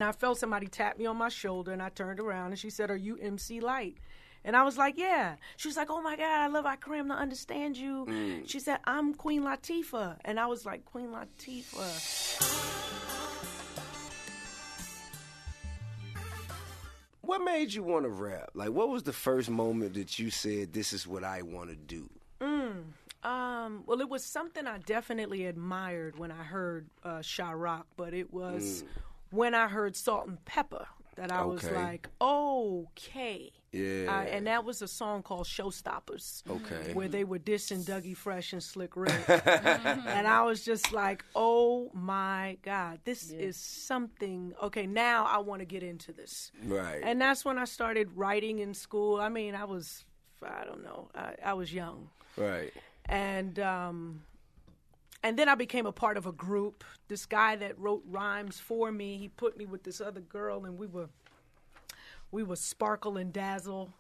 And I felt somebody tap me on my shoulder, and I turned around, and she said, "Are you MC Lyte?" And I was like, "Yeah." She was like, "Oh, my God, I love I Cram to understand you." She said, "I'm Queen Latifah." And I was like, "Queen Latifah." What made you want to rap? Like, what was the first moment that you said, "This is what I want to do"? Well, it was something I definitely admired when I heard Chirac, but it was when I heard Salt-N-Pepa that I was like, okay. Yeah. And that was a song called Showstoppers. Okay. Where they were dissing Dougie Fresh and Slick Rick. And I was just like, oh, my God, this is something. Okay, now I want to get into this. Right. And that's when I started writing in school. I mean, I was young. Right. And then I became a part of a group. This guy that wrote rhymes for me, he put me with this other girl, and we were Sparkle and Dazzle.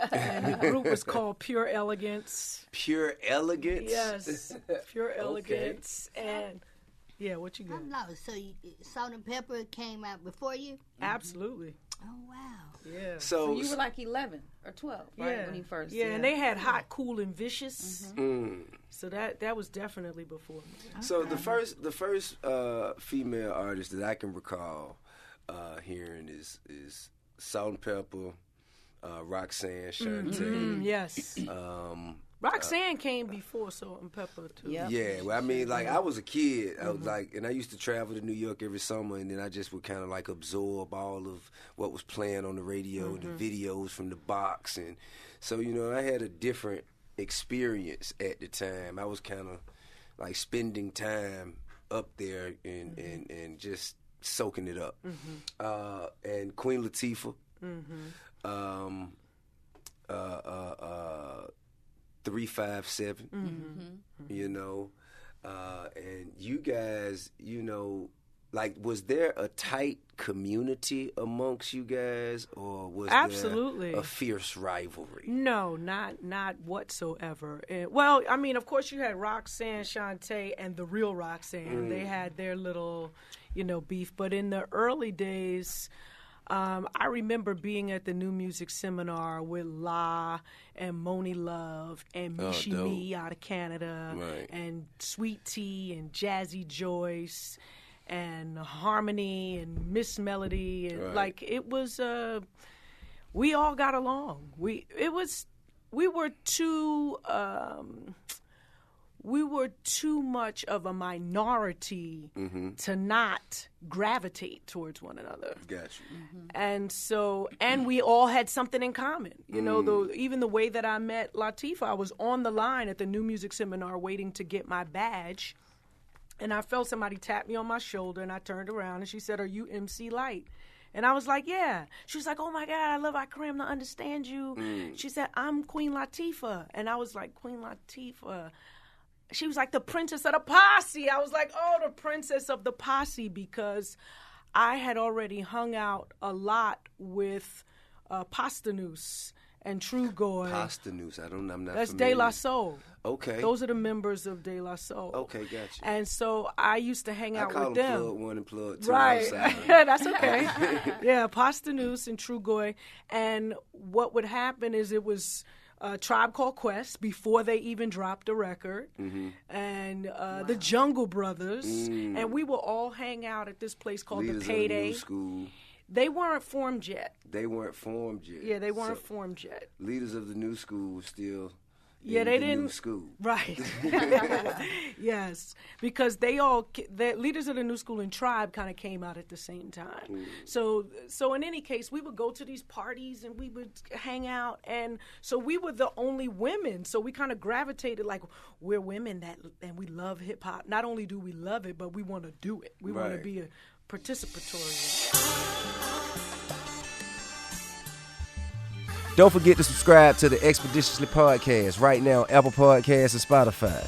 And the group was called Pure Elegance. Pure Elegance? Yes, Pure Elegance. And yeah, what you got? I'm lost. So Salt-N-Pepa came out before you? Absolutely. Oh, wow. Yeah. So you were like 11 or 12, right, when you first. Yeah, and they had Hot, Cool, and Vicious. So that was definitely before me. Okay. So the first female artist that I can recall hearing is Salt-N-Pepa, Roxanne, Shantae. Yes. Roxanne came before Salt-N-Pepa too. Yep. Yeah, well, I mean, like, I was a kid. I was like, and I used to travel to New York every summer, and then I just would kind of like absorb all of what was playing on the radio, the videos from the box, and so I had a different experience at the time. I was kind of like spending time up there and just soaking it up. And Queen Latifah. 357, and you guys, like, was there a tight community amongst you guys, or was there a fierce rivalry? No, not whatsoever. Well, I mean, of course, you had Roxanne, Shantae, and the real Roxanne. They had their little, beef. But in the early days, I remember being at the New Music Seminar with La and Moni Love and Mishi Me out of Canada, and Sweet Tea and Jazzy Joyce and Harmony and Miss Melody, and like, it was we all got along. We were too much of a minority to not gravitate towards one another. Gotcha. And we all had something in common. Even the way that I met Latifah, I was on the line at the New Music Seminar waiting to get my badge, and I felt somebody tap me on my shoulder, and I turned around, and she said, "Are you MC Lyte?" And I was like, "Yeah." She was like, "Oh, my God, I love I Cram to understand you." She said, "I'm Queen Latifah." And I was like, "Queen Latifah." She was like, "The princess of the posse." I was like, "Oh, the princess of the posse," because I had already hung out a lot with Pastanus and Trugoy. Pastanus, I'm not That's familiar. De La Soul. Okay. Those are the members of De La Soul. Okay, gotcha. And so I used to hang out with them. I call them Plug 1 and Plug 2. Right. That's okay. Yeah, Pastanus and Trugoy. And what would happen is it was Tribe Called Quest before they even dropped a record, and the Jungle Brothers, and we would all hang out at this place called Leaders the Payday. Of the New School. They weren't formed yet. Yeah, they weren't formed yet. Leaders of the New School still. Yeah, they didn't. New school. Right. Yes, because the Leaders of the New School and Tribe kind of came out at the same time. So in any case, we would go to these parties and we would hang out, and so we were the only women. So we kind of gravitated, like, we're women and we love hip hop. Not only do we love it, but we want to do it. We want to be a participatory. Don't forget to subscribe to the Expeditiously podcast right now, Apple Podcasts and Spotify.